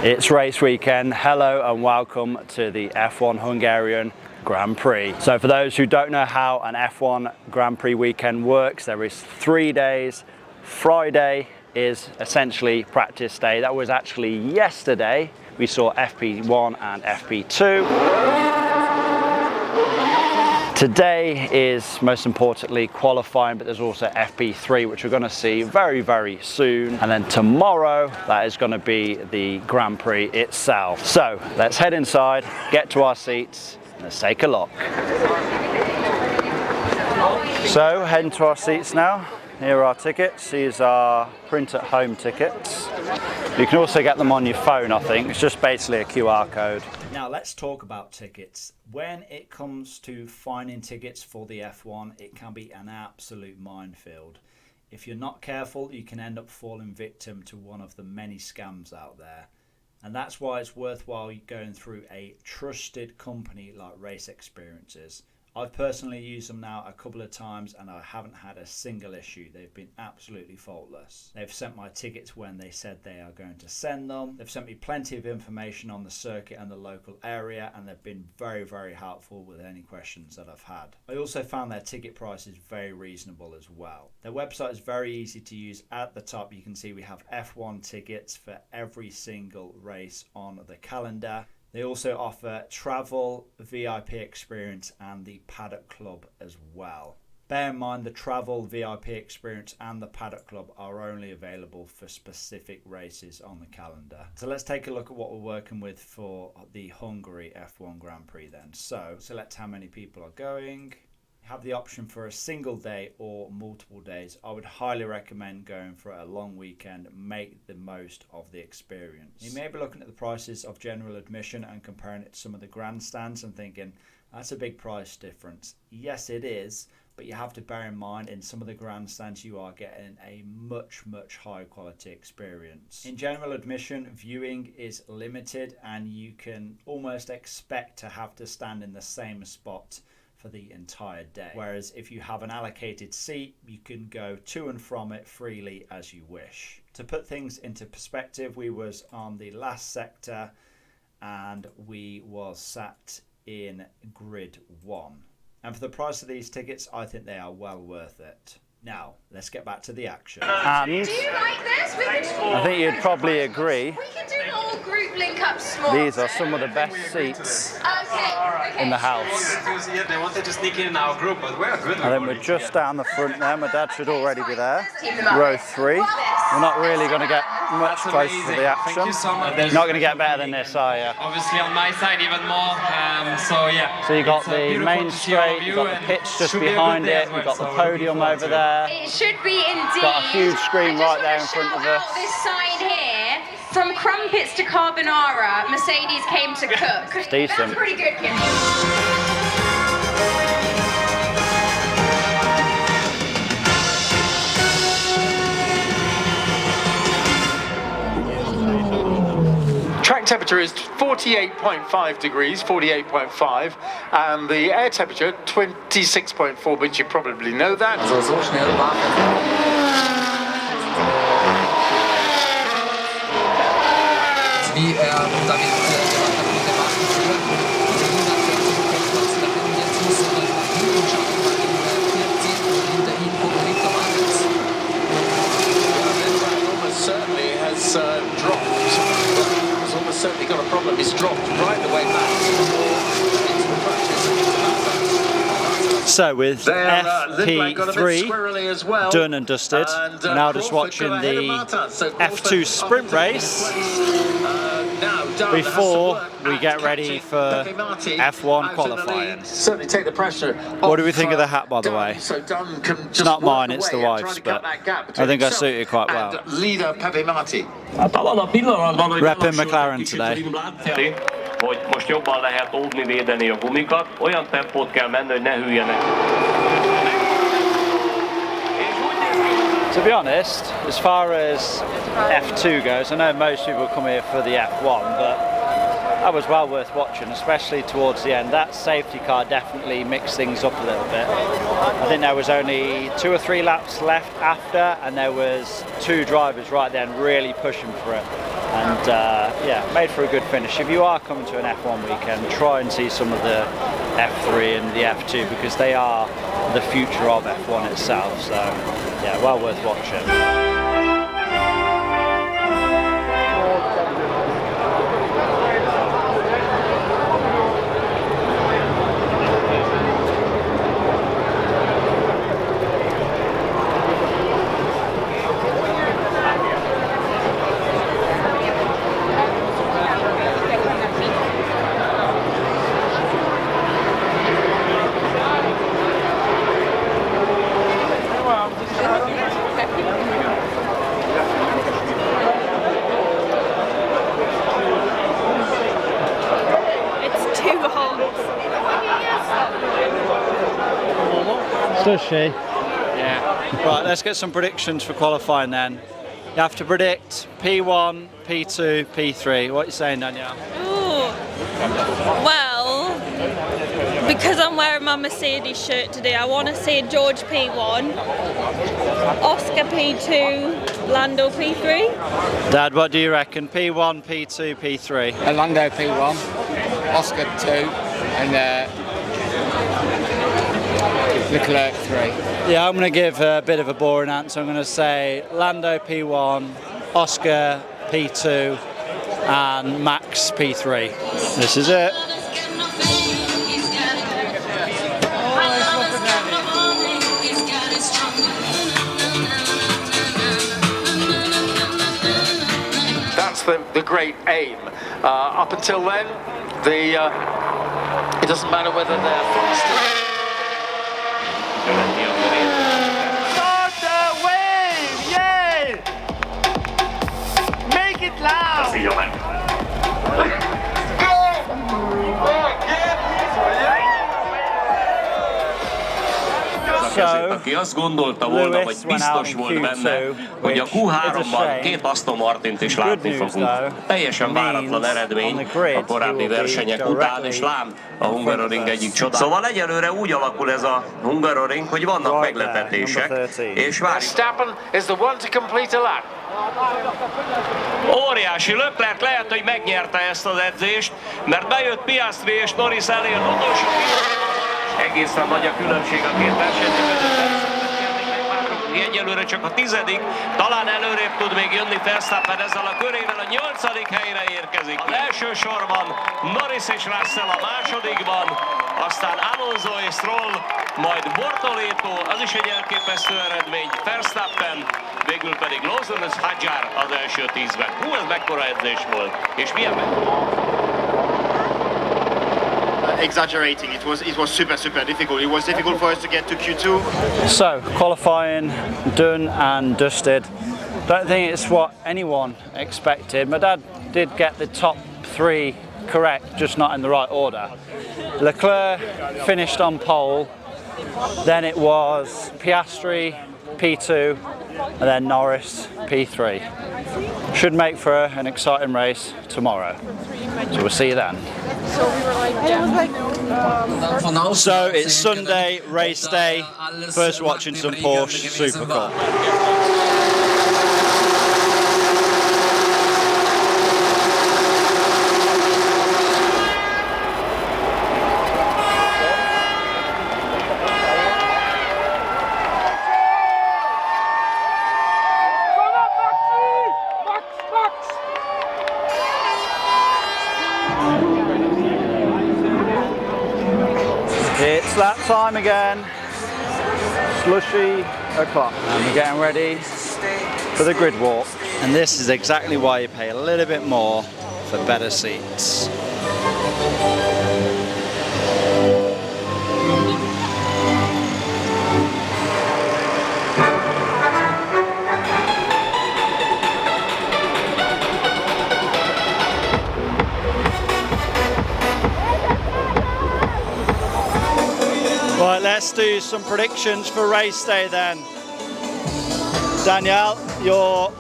It's race weekend. Hello and welcome to the F1 Hungarian Grand Prix. So for those who don't know how an F1 Grand Prix weekend works, there is 3 days. Friday is essentially practice day. That was actually yesterday. We saw FP1 and FP2. Today is most importantly qualifying, but there's also FP3, which we're going to see very, very soon. And then tomorrow, that is going to be the Grand Prix itself. So let's head inside, get to our seats, and let's take a look. So heading to our seats now. Here are our tickets. These are print at home tickets. You can also get them on your phone, I think. It's just basically a QR code. Now let's talk about tickets. When it comes to finding tickets for the F1, it can be an absolute minefield. If you're not careful, you can end up falling victim to one of the many scams out there. And that's why it's worthwhile going through a trusted company like Race Experiences. I've personally used them now a couple of times and I haven't had a single issue. They've been absolutely faultless. They've sent my tickets when they said they are going to send them. They've sent me plenty of information on the circuit and the local area, and they've been very, very helpful with any questions that I've had. I also found their ticket prices very reasonable as well. Their website is very easy to use. At the top you can see we have F1 tickets for every single race on the calendar. They also offer travel, VIP experience and the paddock club as well. Bear in mind the travel, VIP experience and the paddock club are only available for specific races on the calendar. So let's take a look at what we're working with for the Hungary F1 Grand Prix then. So select how many people are going. Have the option for a single day or multiple days. I would highly recommend going for a long weekend. Make the most of the experience. You may be looking at the prices of general admission and comparing it to some of the grandstands and thinking that's a big price difference. Yes, it is, but you have to bear in mind in some of the grandstands you are getting a much higher quality experience. In general admission, viewing is limited and you can almost expect to have to stand in the same spot for the entire day. Whereas if you have an allocated seat, you can go to and from it freely as you wish. To put things into perspective, we was on the last sector and we was sat in grid 1. And for the price of these tickets, I think they are well worth it. Now, let's get back to the action. And do you like this? I think you'd probably agree. We can do all group link up small. These are some of the best seats in the house. They wanted to sneak in our group, but we're good. And then we're just down the front there. My dad should already be there. Row 3. We're not really going to get much closer to the action. You're not going to get better than this, are you? Obviously on my side even more. So yeah. So you got the main straight, you've got the pitch just behind it, we've got the podium over there. It should be indeed. Got a huge screen right there in front of us. This sign here, from crumpets to carbonara, Mercedes came to cook. It's decent. That's pretty good, kid. Track temperature is 48.5 degrees, 48.5, and the air temperature 26.4, but you probably know that. So schnell war wie damit gemacht hat mit der Wagenführer. Also niemand, der zurückkommt, jetzt muss er hinten schauen, weil im 14. hinter ihm kommt Victor Martins. Almost certainly has dropped. He's almost certainly got a problem. He's dropped right the way back into the practice. So with FP3 done and dusted, we're now just watching the F2 sprint race before we get ready for F1 qualifying. Certainly take the pressure. What do we think of the hat, by the way? So Dunn can It's not mine, it's the wife's, but I think I suit it quite well. Leader Pepe Marti. Repping McLaren today. Hogy most jobban lehet óvni, védeni a gumikat, olyan tempót kell menni, hogy ne hűljenek. To be honest, as far as F2 goes, I know most people come here for the F1, but that was well worth watching, especially towards the end. That safety car definitely mixed things up a little bit. I think there was only 2 or 3 laps left after, and there was 2 drivers right then really pushing for it. And yeah, made for a good finish. If you are coming to an F1 weekend, try and see some of the F3 and the F2 because they are the future of F1 itself. So yeah, well worth watching. Does she? Yeah. Right, let's get some predictions for qualifying then. You have to predict P1, P2, P3. What are you saying, Danielle? Ooh. Well, because I'm wearing my Mercedes shirt today, I want to say George P1, Oscar P2, Lando P3. Dad, what do you reckon? P1, P2, P3? Lando P1, Oscar 2, and Leclerc 3. Yeah, I'm going to give a bit of a boring answer. I'm going to say Lando P1, Oscar P2, and Max P3. This is it. That's the great aim. Up until then, it doesn't matter whether they're fast. Start the wave! Yay! Make it loud! Aki azt gondolta volna, hogy biztos volt benne, hogy a Q3-ban két Aston Martint is látni fogunk. Teljesen váratlan eredmény a korábbi versenyek után, és lám a Hungaroring egyik csodája. Szóval egyelőre úgy alakul ez a Hungaroring, hogy vannak meglepetések, és várjuk. Verstappen is the one to complete a lap. Óriási, Leclerc lehet, hogy megnyerte ezt az edzést, mert bejött Piastri és Norris elé az utolsó pillanatban. Egészen nagy a különbség a két versenyző között. Egyelőre csak a 10., talán előrébb tud még jönni Verstappen ezzel a körével, a 8. helyre érkezik. Az első sorban Norris és Russell a másodikban, aztán Alonso és Stroll, majd Bortoleto, az is egy elképesztő eredmény, Verstappen, végül pedig Lawson és Hadjar az első 10-ben. Hú, ez mekkora edzés volt, és milyen exaggerating. It was super difficult. It was difficult for us to get to Q2. So qualifying done and dusted. Don't think it's what anyone expected. My dad did get the top 3 correct, just not in the right order. Leclerc finished on pole, then it was Piastri P2, and then Norris P3. Should make for an exciting race tomorrow. So we'll see you then. So it's Sunday, race day. First watching some Porsche Super Cup. It's that time again, slushy o'clock, and we're getting ready for the grid walk. And this is exactly why you pay a little bit more for better seats. Right, let's do some predictions for race day then. Danielle, your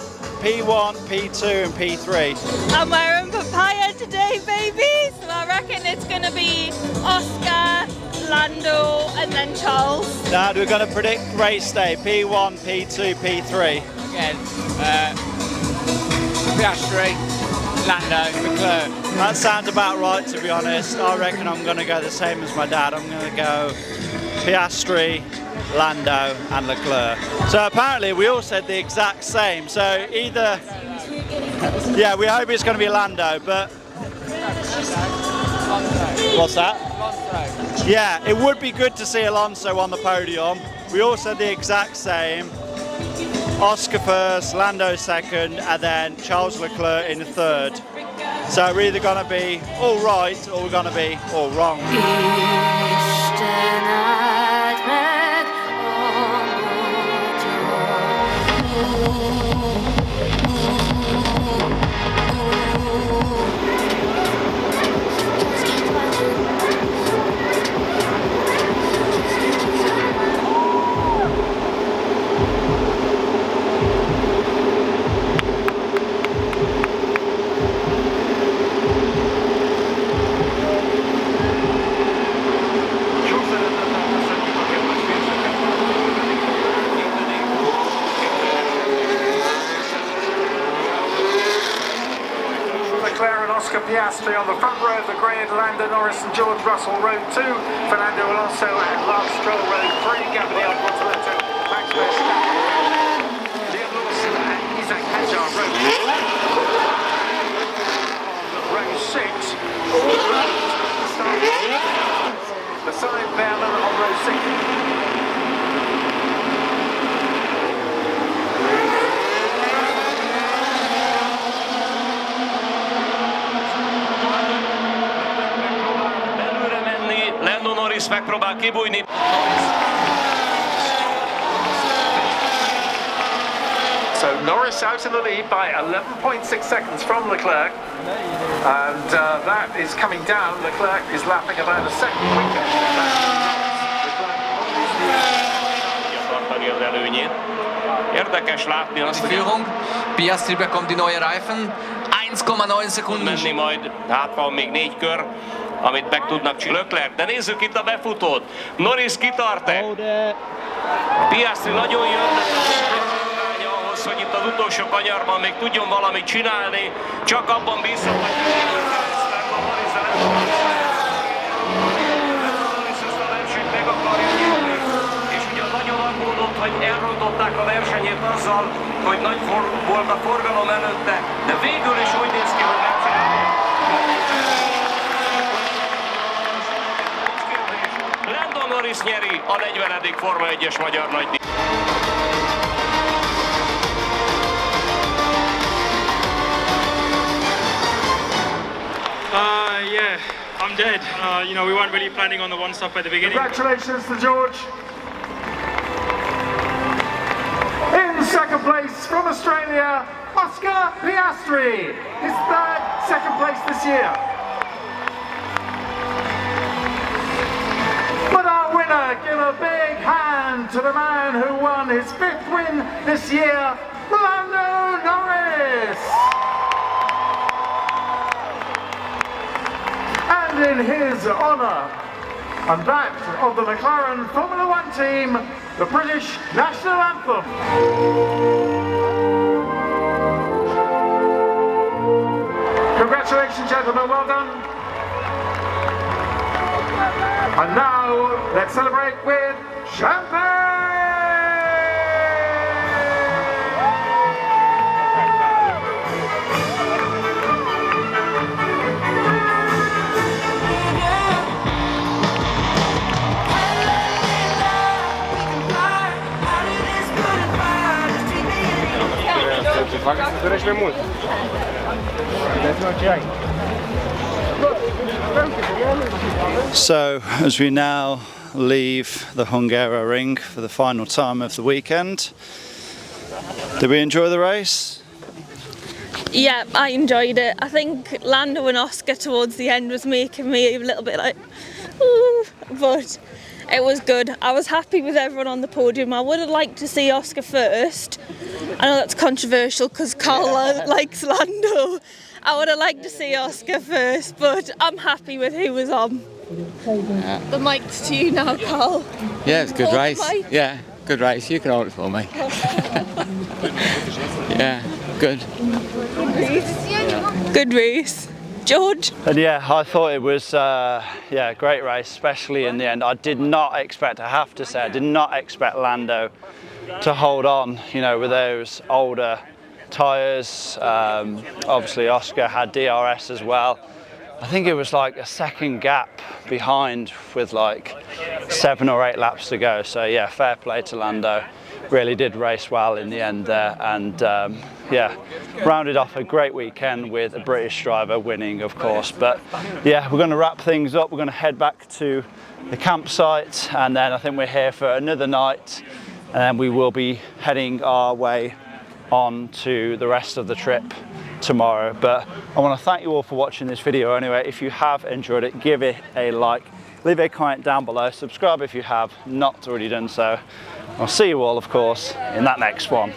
P1, P2 and P3. I'm wearing papaya today, baby, so I reckon it's going to be Oscar, Lando and then Charles. Now we're going to predict race day, P1, P2, P3. Again, Piastri, Lando, Leclerc. That sounds about right, to be honest. I reckon I'm going to go the same as my dad. I'm going to go Piastri, Lando and Leclerc. So apparently we all said the exact same. So either, yeah, we hope it's going to be Lando, but... What's that? Yeah, it would be good to see Alonso on the podium. We all said the exact same. Oscar first, Lando second, and then Charles Leclerc in third. So we're either going to be all right or we're going to be all wrong. Oscar Piastri on the front row of the grid, Lando Norris and George Russell row 2, Fernando Alonso and Lance Stroll row 3, Gabriel Bortoleto, Max Verstappen, Liam Lawson and Isaac Hadjar row 4. On row 6, beside Berlin on row 6. Norris megpróbál kibújni. So Norris out in the lead by 11.6 seconds from Leclerc, and that is coming down. Leclerc is lapping about a second quicker. Az előnyét. Érdekes látni azt, Die Führung. Piastri bekommt die neue Reifen. 1,9 Sekunden. Menni majd, hát van még 4 kör, amit meg tudnak csinálni. Leclerc, de nézzük itt a befutót. Norris kitart-e? Piastri nagyon jön, de ahhoz, hogy itt az utolsó kanyarban még tudjon valamit csinálni, csak abban bízom, hogy ezt a versenyt meg akarja nyerni. És ugye nagyon aggódott, hogy elrontották a versenyét azzal, hogy nagy volt a forgalom előtte, de végül is úgy néz ki, hogy megcsinálják. Lando Norris nyeri a 40. Forma 1-es magyar nagydíj. Yeah, I'm dead. You know, we weren't really planning on the one stop at the beginning. Congratulations to George. In second place from Australia, Oscar Piastri. His third second place this year. But our winner, give a big hand to the man who won his 5th win this year, Lando Norris. And in his honour, and that of the McLaren Formula One team, the British National Anthem. Congratulations, gentlemen, well done. And now, let's celebrate with champagne! So, as we now leave the Hungaroring for the final time of the weekend, did we enjoy the race? Yeah, I enjoyed it. I think Lando and Oscar towards the end was making me a little bit like, ooh, but it was good. I was happy with everyone on the podium. I would have liked to see Oscar first. I know that's controversial because Carl likes Lando. I would have liked to see Oscar first, but I'm happy with who was on. The mic's to you now, Carl. Yeah, it's a good Hold the race. mic. Yeah, good race. You can hold it for me. Yeah. Good. Good race. George? And yeah, I thought it was yeah, a great race, especially in the end. I did not expect, I have to say, I did not expect Lando to hold on, you know, with those older tyres. Obviously Oscar had DRS as well. I think it was like a second gap behind with like 7 or 8 laps to go. So yeah, fair play to Lando. Really did race well in the end there, and yeah, rounded off a great weekend with a British driver winning, of course. But yeah, we're going to wrap things up. We're going to head back to the campsite, and then I think we're here for another night, and we will be heading our way on to the rest of the trip tomorrow. But I want to thank you all for watching this video anyway. If you have enjoyed it, give it a like, leave a comment down below, subscribe if you have not already done so. I'll see you all, of course, in that next one.